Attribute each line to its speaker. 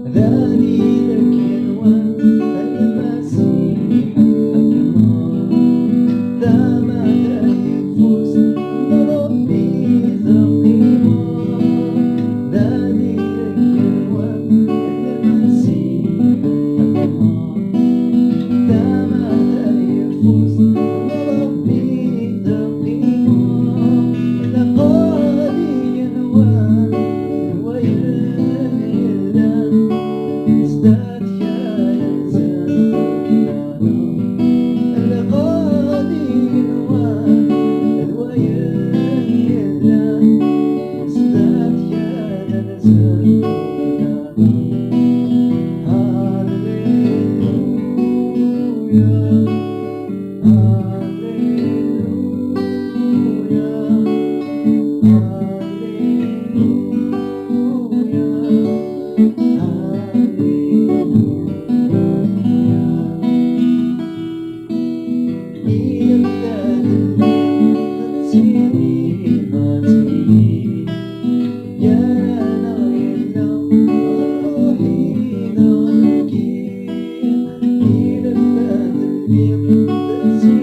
Speaker 1: ذلك الوقت المسيح الحكماء ثمن يفوز ربي ذا قيمة ذلك الوقت المسيح الحكماء ثمن يفوز ربي ذا قيمة لقالي ينوان ويل ازداد يا إنسان القاضي ينوان الويل ازداد يا إنسان هاليلويا Hallelujah.